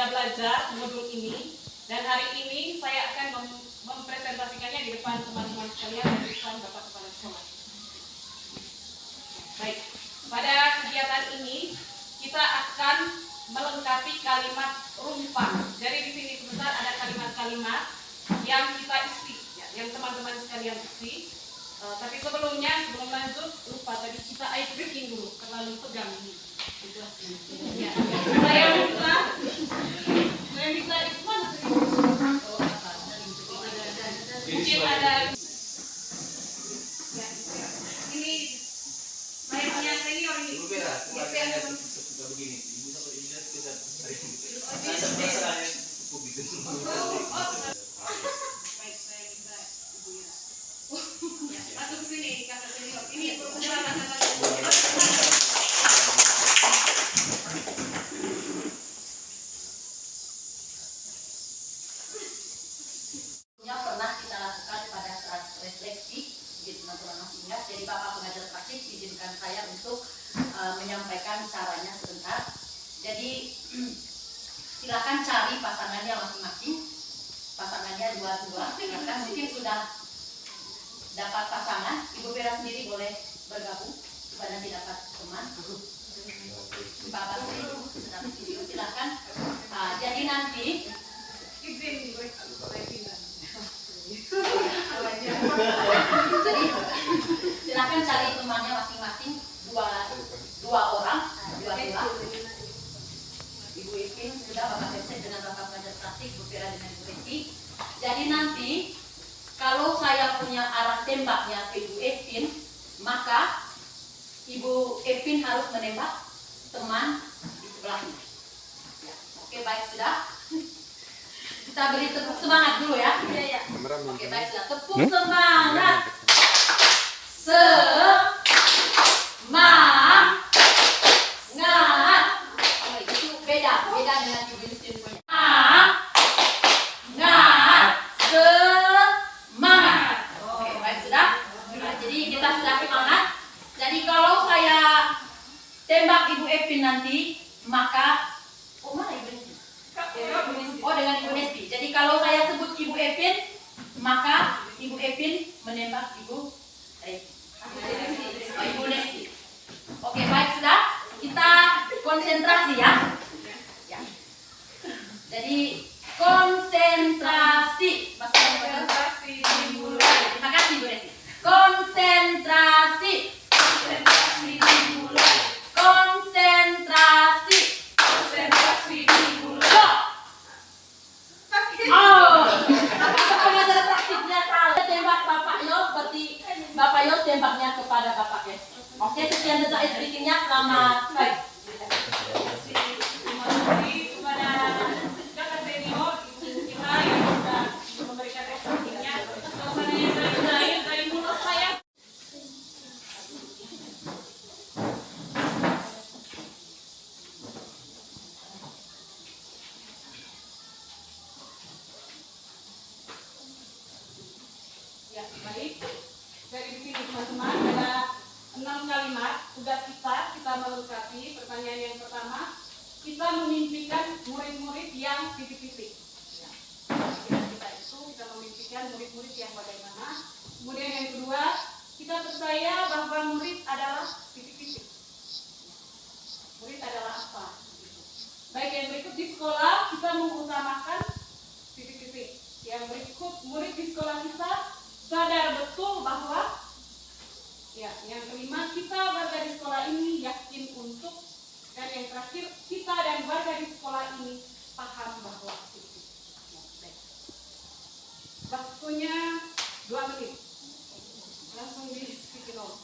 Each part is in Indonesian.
sudah belajar modul ini, dan hari ini saya akan mempresentasikannya di depan teman-teman sekalian dan di depan Bapak Kepala Sekolah. Baik, pada kegiatan ini kita akan melengkapi kalimat rumpang. Jadi di sini sebentar ada kalimat-kalimat yang kita isi, ya, yang teman-teman sekalian isi. Tapi sebelum lanjut, lupa tadi kita ice breaking dulu, terlalu tegang ini situasinya. Ya. Saya minta itu mana tadi? Mungkin ada. Ya, ini saya punya senior ini. Begini, ibu sampai ini kita hari ini. Baik, saya minta ibu ya. Masuk ke sini, kakak senior. Ini persilakan kakak senior. Pernah kita lakukan pada saat refleksi di teman-teman masih ingat. Jadi Bapak pengajar praktik izinkan saya untuk menyampaikan caranya sebentar. Jadi silakan cari pasangannya masing-masing. Pasangannya dua-dua. Karena mungkin sudah dapat pasangan. Ibu Vera sendiri boleh bergabung supaya nanti dapat teman. Bapak sendiri sedang video silakan. Jadi nanti Izin jadi silakan cari temannya masing-masing dua orang. Ibu Ipin sudah, Bapak Bensek dengan Bapak pengajar praktik, Bu Vera dengan Ibu Reti. Jadi nanti kalau saya punya arah tembaknya ke Ibu Ipin, maka Ibu Ipin harus menembak teman di sebelahnya. Ya. Oke, baik sudah. Kita beri tepuk semangat dulu ya. Iya. Oke, baik sudah. Tepuk semangat. Semangat. Oh, itu beda dengan Ibu Yustin punya. Semangat. Oke, baik sudah. Nah, jadi kita sudah semangat. Jadi kalau saya tembak Ibu Epin nanti, maka mana Ibu Nesti? Oh, dengan Ibu Nesti. Jadi kalau saya sebut Ibu Epin, maka Ibu Epin menembak Ibu Ibu Nesti. Oke, baik sudah. Kita konsentrasi ya. Jadi konsentrasi. konsentrasi dimulai. Terima kasih Bu Nesti. Konsentrasi. Dimulai. Konsentrasi. Dimulai. Pengajar praktiknya salah. Tembak Bapak Yos seperti Bapak Yos tembaknya kepada Bapak Yos. Oke, sekian desain speakingnya. Selamat baik. Terima kasih kepada kakak senior Ibu kita yang sudah memberikan ekspresinya. Suasananya cair dari mulut saya. Ya, baik. Dari di sini teman-teman ada 6 kalimat tugas kita melengkapi. Pertanyaan yang pertama, kita memimpikan murid-murid yang titik-titik. Ya. Kita itu kita memimpikan murid-murid yang bagaimana. Kemudian yang kedua, kita percaya bahwa murid adalah titik-titik. Murid adalah apa? Baik, yang berikut di sekolah kita mengutamakan titik-titik. Yang berikut, murid di sekolah kita sadar betul bahwa, ya, yang kelima, kita warga di sekolah ini yakin untuk, dan yang terakhir, kita dan warga di sekolah ini paham bahwa itu. Waktunya 2 menit. Langsung di speaking on.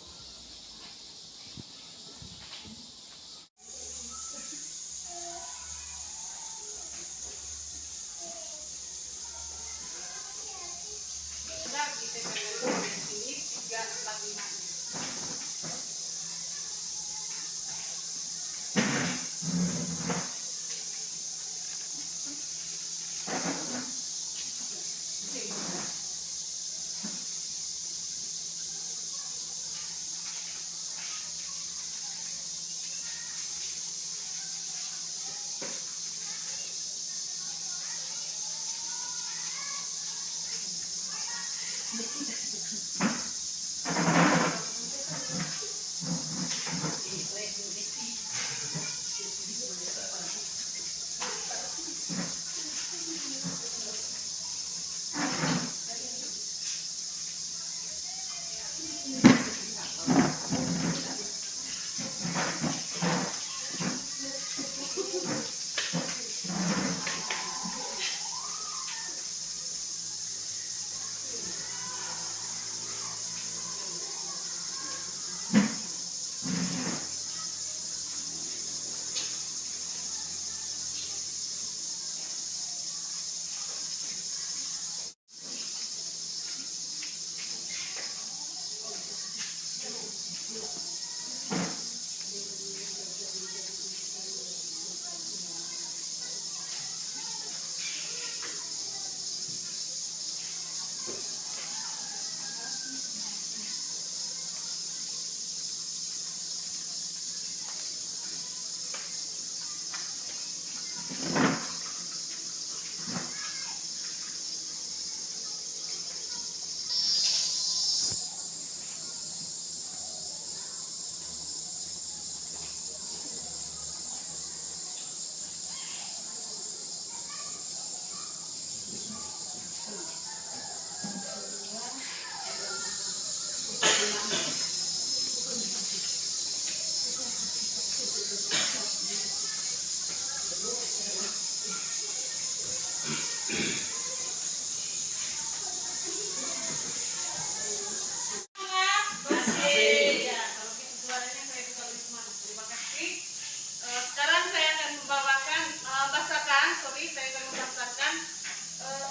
saya akan membacakan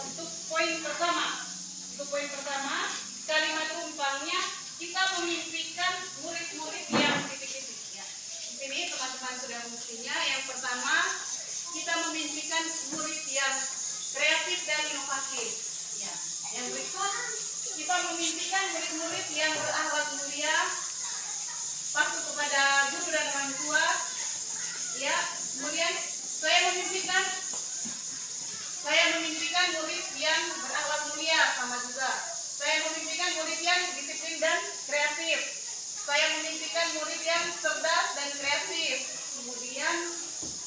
untuk poin pertama. Untuk poin pertama, kalimat rumpangnya kita memimpikan murid-murid yang titik-titik. Ya. Di sini teman-teman sudah mestinya. Yang pertama, kita memimpikan murid yang kreatif dan inovatif. Ya. Yang berikut, kita memimpikan murid-murid yang berakhlak mulia, patuh kepada guru dan orang tua. Ya, kemudian saya memimpikan murid yang berakhlak mulia, sama juga. Saya memimpikan murid yang disiplin dan kreatif. Saya memimpikan murid yang cerdas dan kreatif. Kemudian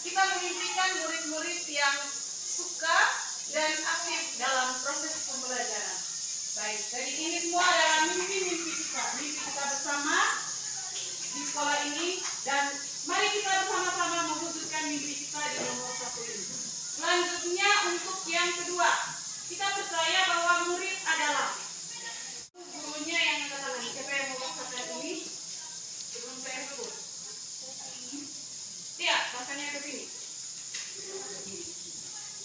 kita memimpikan murid-murid yang suka dan aktif dalam proses pembelajaran. Baik, jadi ini semua adalah mimpi-mimpi kita bersama di sekolah ini, dan mari kita bersama-sama mewujudkan mimpi kita di nomor 1 ini. Selanjutnya untuk yang kedua, kita percaya bahwa murid adalah gurunya yang angkat tangan. Siapa yang mau bacakan ini sebelum saya sebut? Ya, bahasanya ke sini.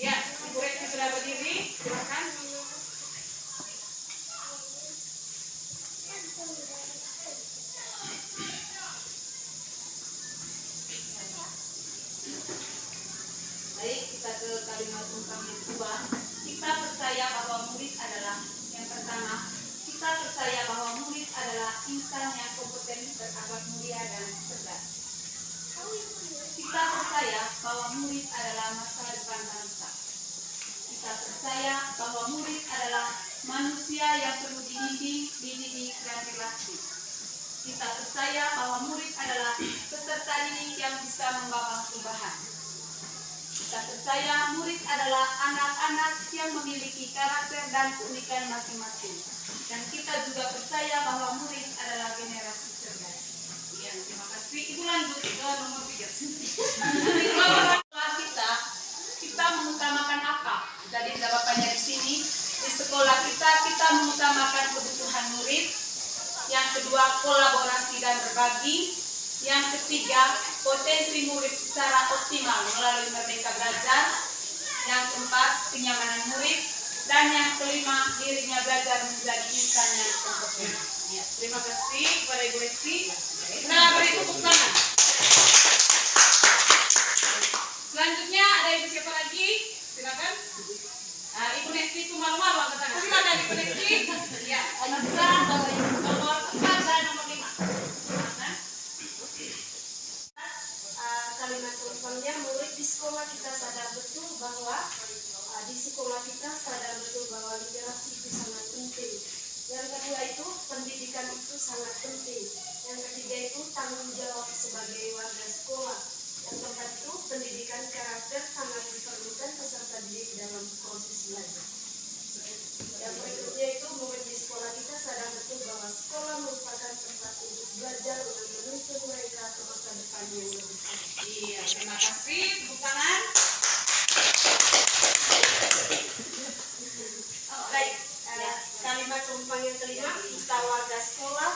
Ya, Ibu Retno sudah berdiri, silakan. Baik, kita ke kalimat rumpang yang kedua. Kita percaya bahwa murid adalah yang pertama. Kita percaya bahwa murid adalah insan yang kompeten, berakhlak mulia dan cerdas. Kita percaya bahwa murid adalah masa depan bangsa. Kita percaya bahwa murid adalah manusia yang perlu dibimbing, dididik dan dilatih. Kita percaya bahwa murid adalah peserta didik yang bisa membawa perubahan. Kita percaya murid adalah anak-anak yang memiliki karakter dan keunikan masing-masing. Dan kita juga percaya bahwa murid adalah generasi cerdas. Ya, terima kasih. Ibu lanjut ke nomor 3. Sekolah kita mengutamakan apa? Jadi jawabannya di sini. Di sekolah kita mengutamakan kebutuhan murid. Yang kedua, kolaborasi dan berbagi. Yang ketiga, potensi murid secara optimal melalui Merdeka Belajar. Yang keempat, kenyamanan murid. Dan yang kelima, dirinya belajar menjadi insan yang kompeten. Ya, terima kasih kepada Ibu Lesti. Nah, beri tepuk tangan. Selanjutnya ada Ibu siapa lagi? Silakan. Ibu Lesti itu malu-malu angkat tangan. Silakan Ibu Lesti. Ya, nomor 4 dan nomor 5. Kalimat rumpangnya, murid di sekolah kita sadar betul bahwa literasi itu sangat penting. Yang kedua itu pendidikan itu sangat penting. Yang ketiga itu tanggung jawab sebagai warga sekolah. Yang keempat itu pendidikan karakter sangat diperlukan peserta didik dalam proses belajar. Yang berikutnya itu murid di sekolah kita sadar betul bahwa sekolah merupakan tempat untuk belajar untuk menuntun mereka ke masa depan yang lebih baik. Iya, terima kasih. Tepuk tangan. Baik, kalimat rumpang yang kelima, kita warga sekolah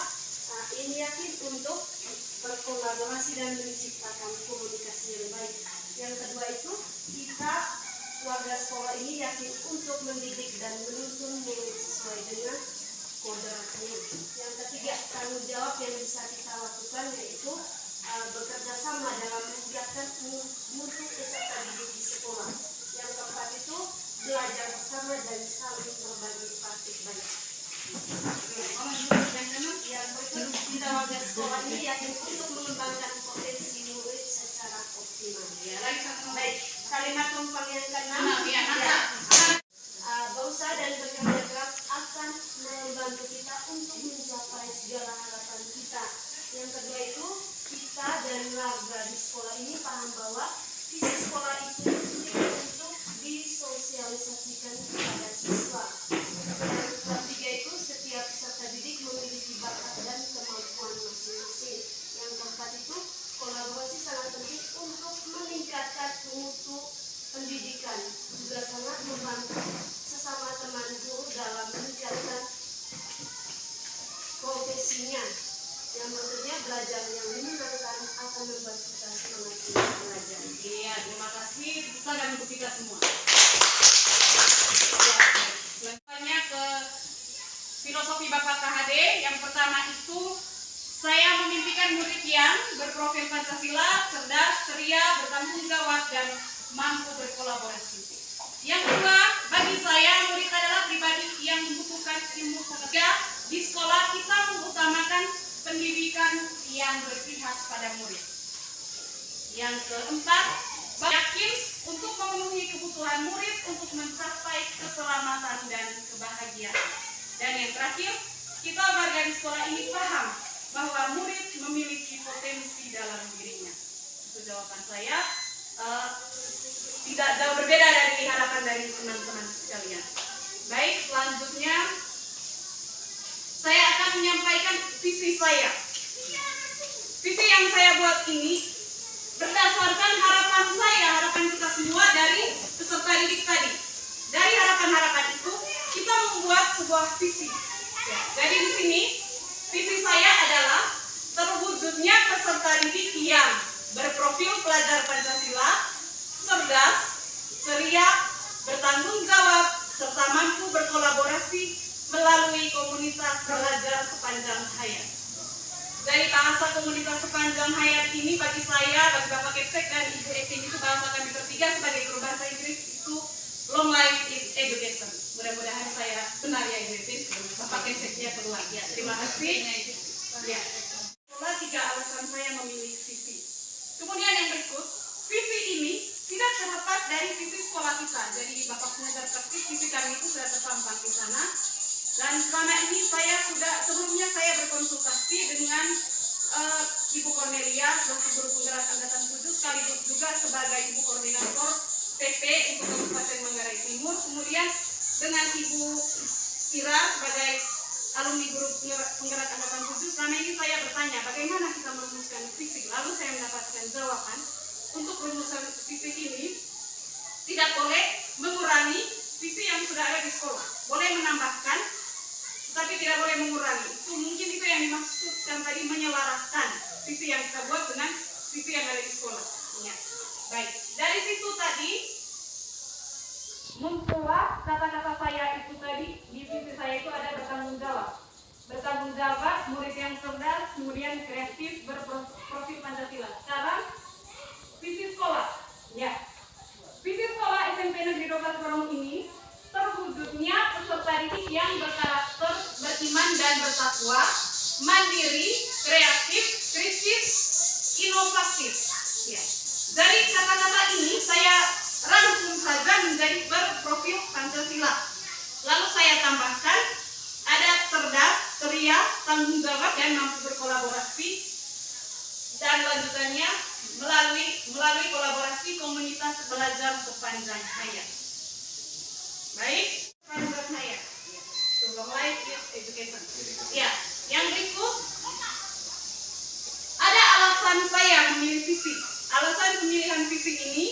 ini yakin untuk berkolaborasi dan menciptakan komunikasi yang baik. Yang kedua itu, kita warga sekolah ini yakin untuk mendidik dan menuntun murid sesuai dengan kodratnya. Yang ketiga, tanggung jawab yang bisa kita lakukan yaitu bekerja sama dalam meningkatkan mutu peserta didik di sekolah. Yang keempat itu belajar bersama dan saling berbagi praktik baik. Yang berikut, kita warga sekolah ini yakin untuk mengembangkan potensi murid secara optimal. Ya, lagi satu. Baik, kalimat rumpang yang keenam. Berusaha dan bekerja keras akan membantu kita untuk mencapai segala harapan kita. Yang kedua itu, kita dan warga di sekolah ini paham bahwa visi sekolah itu untuk disosialisasikan kepada siswa. Yang ketiga itu, setiap peserta didik memiliki bakat dan kemampuan masing-masing. Yang keempat itu, kolaborasi sangat penting untuk meningkatkan mutu pendidikan. Juga sangat membantu sesama teman guru dalam meningkatkan profesinya. Yang tentunya belajar yang menyenangkan akan membuat kita semangat belajar. Iya, terima kasih. Bukan untuk kita semua. Selanjutnya ke filosofi Bapak KHD. Yang pertama itu, saya memimpikan murid yang berprofil Pancasila, cerdas, ceria, bertanggung jawab, dan mampu berkolaborasi. Yang kedua, bagi saya murid adalah pribadi yang membutuhkan ilmu pengetahuan. Di sekolah kita mengutamakan pendidikan yang berpihak pada murid. Yang keempat, yakin untuk memenuhi kebutuhan murid untuk mencapai keselamatan dan kebahagiaan. Dan yang terakhir, kita warga di sekolah ini paham bahwa murid memiliki potensi dalam dirinya. Itu jawaban saya. Tidak jauh berbeda dari harapan dari teman-teman sekalian. Baik, selanjutnya saya akan menyampaikan visi saya. Visi yang saya buat ini berdasarkan harapan saya, harapan kita semua dari peserta didik tadi. Dari harapan-harapan itu, kita membuat sebuah visi. Ya, jadi di sini, visi saya adalah terwujudnya peserta didik yang berprofil pelajar Pancasila, cerdas, ceria, bertanggung jawab, serta mampu berkolaborasi melalui komunitas belajar sepanjang hayat. Dari bahasa komunitas sepanjang hayat ini bagi saya, bagi Bapak Kepsek dan Ibu Etin itu bahasa kami bertiga sebagai guru bahasa Inggris itu long life is education. Mudah-mudahan saya benar ya Ibu Etin. Bapak Kepseknya berulang. Ya, terima kasih. Ya. Itulah 3 alasan saya memilih visi. Kemudian yang berikut, visi ini tidak terlepas dari visi sekolah kita. Jadi Bapak pengajar praktik visi kami itu sudah terpampang di sana. Dan selama ini sebelumnya saya berkonsultasi dengan Ibu Cornelia selaku guru penggerak angkatan 7 sekaligus juga sebagai Ibu Koordinator PP untuk Kabupaten Manggarai Timur. Kemudian dengan Ibu Ira sebagai alumni guru penggerak angkatan 7. Selama ini saya bertanya bagaimana kita merumuskan visi. Lalu saya mendapatkan jawaban untuk rumusan visi ini tidak boleh mengurangi visi yang sudah ada di sekolah. Boleh menambahkan, tapi tidak boleh mengurangi. Mungkin itu yang dimaksudkan tadi, menyelaraskan visi yang kita buat dengan visi yang ada di sekolah. Ya. Baik, dari situ tadi muncullah kata-kata saya itu tadi. Di visi saya itu ada bertanggung jawab. Bertanggung jawab, murid yang cerdas, kemudian kreatif, berprofil Pancasila. Sekarang visi sekolah. Ya. Visi sekolah SMP Negeri 12 Porong ini terwujudnya peserta didik yang berkarakter, beriman dan bertakwa, mandiri, kreatif, kritis, inovatif. Ya. Dari kata-kata ini saya rangkum saja menjadi berprofil Pancasila. Lalu saya tambahkan ada cerdas, ceria, tanggung jawab dan mampu berkolaborasi. Dan lanjutannya melalui kolaborasi komunitas belajar sepanjang hayat. Baik, sepanjang hayat. Long life is education. Ya, yang berikut ada alasan saya memilih visi. Alasan pemilihan visi ini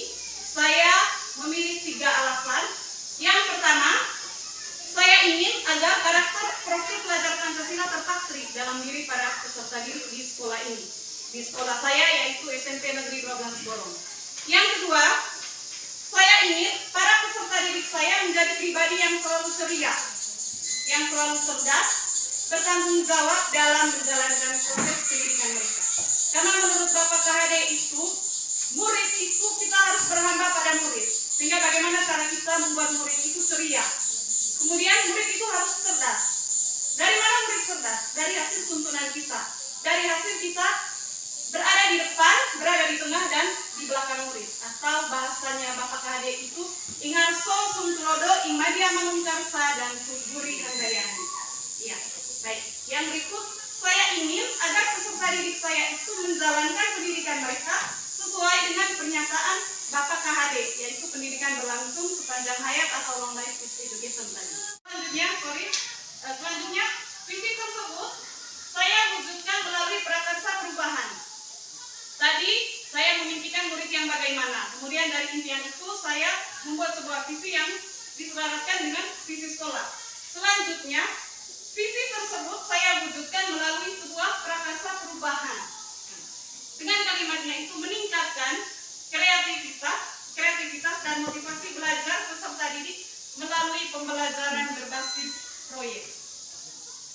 saya memilih 3 alasan. Yang pertama, saya ingin agar karakter profil pelajar Pancasila terpatri dalam diri para peserta didik di sekolah ini. Di sekolah saya yaitu SMP Negeri 12 Borong. Yang kedua, saya ingin para peserta didik saya menjadi pribadi yang selalu ceria, yang selalu cerdas, bertanggung jawab dalam menjalankan proses pendidikan mereka. Karena menurut Bapak KHD itu, murid itu kita harus berhamba pada murid. Sehingga bagaimana cara kita membuat murid itu ceria. Kemudian murid itu harus cerdas. Dari mana murid cerdas? Dari hasil tuntunan kita. Dari hasil kita berada di depan, berada di tengah, dan di belakang murid. Atau bahasanya Bapak KHD itu ingarso sumtulodo imadia manguncarsa dan suguri handayani. Ya, baik. Yang berikut, saya ingin agar peserta didik saya itu menjalankan pendidikan mereka sesuai dengan pernyataan Bapak KHD, yaitu pendidikan berlangsung sepanjang hayat atau long life is education tadi. Selanjutnya, visi tersebut saya wujudkan melalui prakarsa perubahan. Tadi saya memimpikan murid yang bagaimana. Kemudian dari impian itu saya membuat sebuah visi yang diselaraskan dengan visi sekolah. Selanjutnya, visi tersebut saya wujudkan melalui sebuah prakarsa perubahan. Dengan kalimatnya itu meningkatkan kreativitas, kreativitas dan motivasi belajar peserta didik melalui pembelajaran berbasis proyek.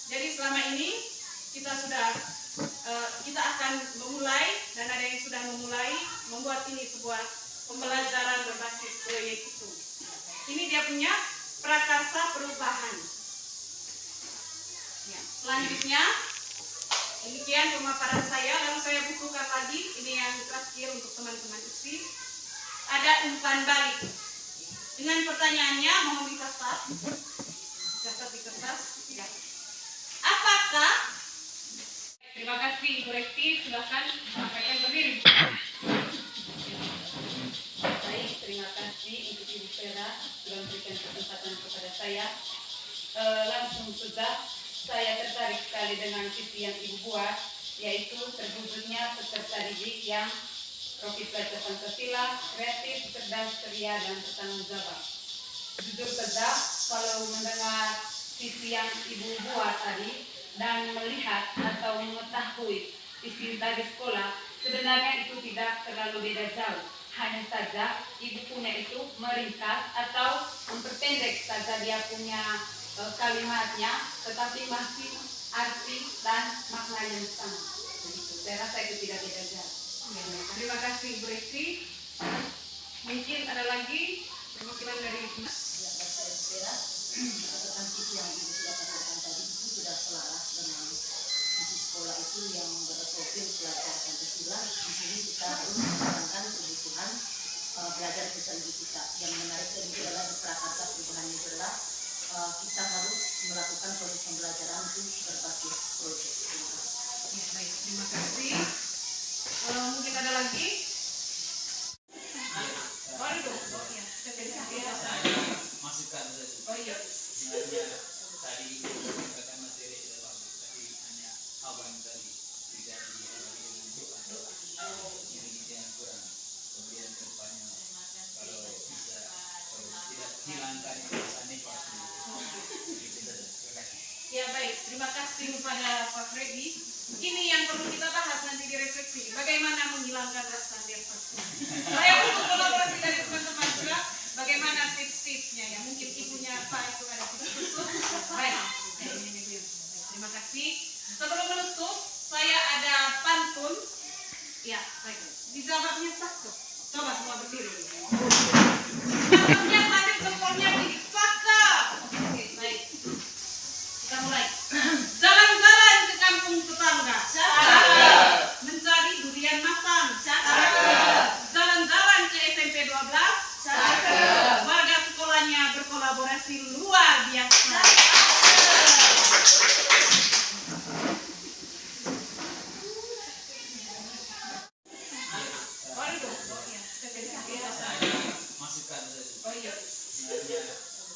Jadi selama ini kita akan memulai, dan ada yang sudah memulai membuat ini sebuah pembelajaran berbasis proyek itu. Ini dia punya prakarsa perubahan. Ya, selanjutnya demikian pemaparan saya, lalu saya bukukan lagi ini yang terakhir untuk teman-teman isi. Ada umpan balik. Dengan pertanyaannya mohon dicatat di kertas. Ya. Apakah? Terima kasih Ibu Rekti, silakan sampaikan berdiri. Baik, terima kasih untuk Ibu Vera sudah memberikan kesempatan kepada saya. Langsung saja, saya tertarik sekali dengan visi yang Ibu buat, yaitu terwujudnya peserta didik yang profil belajar Pancasila, kreatif, cerdas, ceria, dan bertanggung jawab. Jujur saja, kalau mendengar visi yang Ibu buat tadi dan melihat atau mengetahui visi dari sekolah, sebenarnya itu tidak terlalu beda jauh. Hanya saja Ibu punya itu meringkas atau memperpendek saja dia punya kalimatnya, tetapi masih arti dan makna yang sama. Begitu. Saya rasa itu tidak beda jauh. Ya, terima kasih Ibu Rekti. Mungkin ada lagi perwakilan dari Mas. Ya, saya Vera, tentang visi yang Ibu sudah katakan tadi itu sudah selaras dengan visi sekolah itu yang berprofil pelajar Pancasila. Di sini kita harus mengembangkan kebutuhan belajar siswa ibu kita. Yang menarik dari itu adalah di prakarsa perubahan itu adalah kita harus melakukan proses pembelajaran itu berbasis proyek. Terima kasih. Ya, baik, terima kasih. Mungkin ada lagi? Oh, itu. Ya, Masukkan saja. oh iya. Sebenarnya tadi menggunakan materi tidak bagus, tapi hanya abang tadi tidak diunjukkan. Ini yang kurang. Kemudian kedepannya kalau bisa, kalau tidak hilangkan ini pasti. Ya baik, terima kasih kepada Pak Freddy. Ini yang perlu kita bahas nanti di refleksi. Bagaimana menghilangkan rasa nervous. Saya butuh kolaborasi dari teman-teman juga. Bagaimana tips-tipsnya ya? Mungkin ibunya Pak itu ada tips-tips. Baik, terima kasih. Sebelum menutup, saya ada pantun. Ya, baik. Dijawabnya cakep. Coba semua berdiri. Jawabnya sambil jempolnya di cakep. Oke, baik. Kita mulai. Jalan-jalan ke kampung tetangga. Cakep. Mencari durian matang. Cakep. Jalan-jalan ke SMP 12. Cakep. Warga sekolahnya berkolaborasi luar biasa. Masukkan saja. Oh iya. Sebenarnya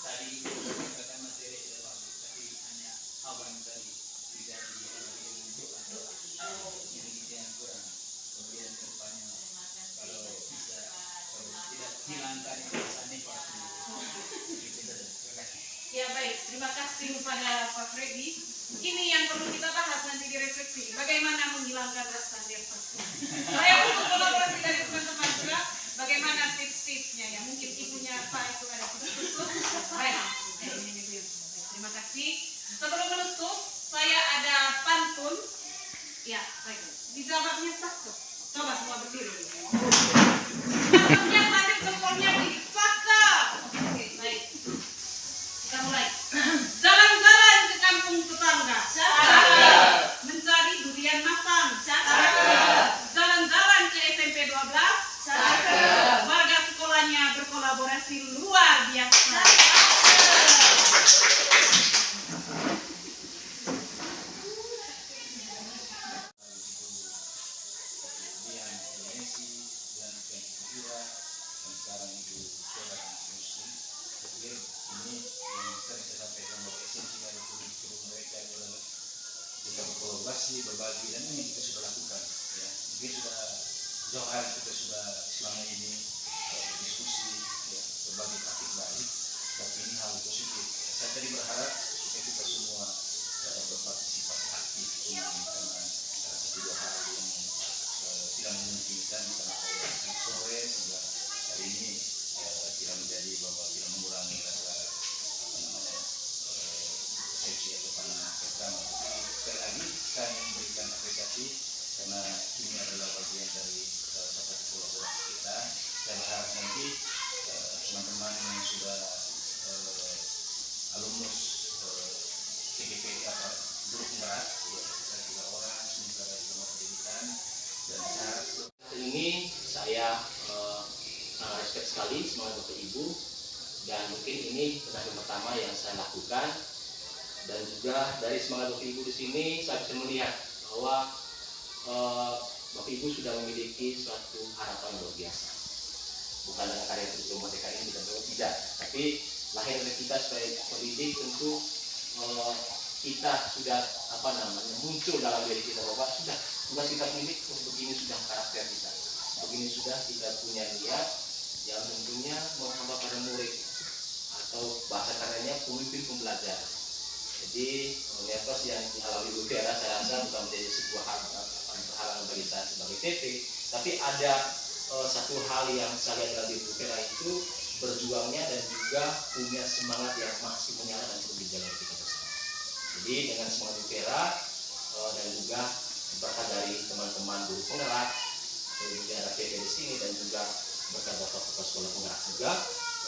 tadi menggunakan materi tidak bagus, tapi hanya abang tadi tidak diunjukkan. Ini yang kurang. Kemudian kedepannya kalau bisa, kalau tidak hilangkan ini pasti. Ya baik, terima kasih kepada Pak Freddy. Ini yang perlu kita bahas nanti di refleksi. Bagaimana menghilangkan rasa nervous. Saya butuh kolaborasi dari teman-teman juga. Bagaimana tips-tipsnya ya? Mungkin ibunya Pak itu ada tips-tips. Baik, terima kasih. Sebelum menutup, saya ada pantun. Ya, baik. Dijawabnya cakep. Coba semua berdiri. Jawabnya sambil jempolnya di cakep. Oke, baik. Kita mulai. Jalan-jalan ke kampung tetangga. Cakep. Mencari durian matang. Cakep. Jalan-jalan ke SMP 12. Cakep. Warga sekolahnya berkolaborasi luar biasa. Kemudian Indonesia dan Kira dan sekarang Ibu Vera Muslim. Jadi ini yang sering saya sampaikan bahwa esensi dari kurikulum mereka adalah kita berkolaborasi, berbagi, dan ini kita sudah lakukan. Ya, mungkin sudah jauh hari kita sudah selama ini diskusi, ya, berbagi praktik baik, tapi ini hal positif. Saya tadi berharap supaya kita semua berpartisipasi aktif, karena kedua hal yang tidak memungkinkan karena sore sudah ini tidak menjadi bahwa tidak mengurangi rasa safety atau pandangan bersama. Tapi sekali lagi saya memberikan apresiasi karena ini adalah bagian dari salah satu kolaborasi kita. Saya berharap nanti teman-teman yang sudah alumnus TGP apa grup penggerak ya kita 3 orang semoga dari semua pendidikan dan saya harap ini saya sangat respect sekali semangat Bapak Ibu, dan mungkin ini pendamping pertama yang saya lakukan, dan juga dari semangat Bapak Ibu di sini saya bisa melihat bahwa Bapak Ibu sudah memiliki suatu harapan luar biasa. Bukan dengan karya kurikulum merdeka ini tidak, tapi lahir dari kita sebagai pendidik tentu kita sudah muncul dalam diri kita bahwa sudah tugas kita pendidik begini sudah karakter kita, begini sudah kita punya niat yang tentunya menghamba pada murid atau bahasa katanya pemimpin pembelajar. Jadi nervous yang dialami Bu Vera saya rasa bukan menjadi sebuah halangan bagi saya sebagai TP, tapi ada satu hal yang saya lihat dari Bu Vera itu berjuangnya dan juga punya semangat yang masih menyala dan terus dijaga kita bersama. Jadi dengan semangat Bu Vera dan juga berkat dari teman-teman guru penggerak, kemudian ada PP di sini dan juga berkat bapak-bapak sekolah penggerak juga,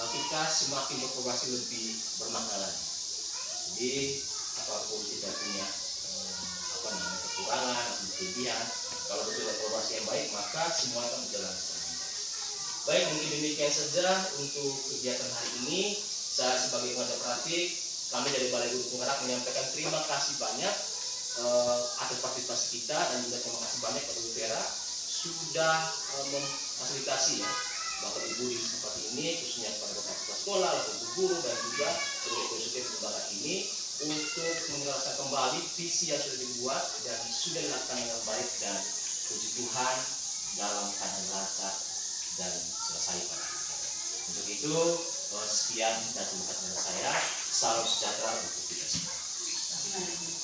kita semakin berprogresif lebih bermakna lagi. Jadi apapun kita punya kekurangan atau kelebihan, kalau betul evaluasi yang baik maka semua akan berjalan. Baik, mungkin demikian saja untuk kegiatan hari ini. Saya sebagai pengajar praktik, kami dari Balai Guru Penggerak menyampaikan terima kasih banyak atas partisipasi kita, dan juga terima kasih banyak kepada Bu Vera sudah memfasilitasi ya Bapak Ibu di tempat ini, khususnya kepada Bapak Kepala Sekolah, Bapak Guru dan juga seluruh konsultan lembaga ini untuk menjelaskan kembali visi yang sudah dibuat dan sudah dilakukan dengan baik, dan puji Tuhan dalam keadaan lancar dan selesai pada akhirnya. Untuk itu sekian dan terima kasih dari saya. Salam sejahtera untuk kita semua.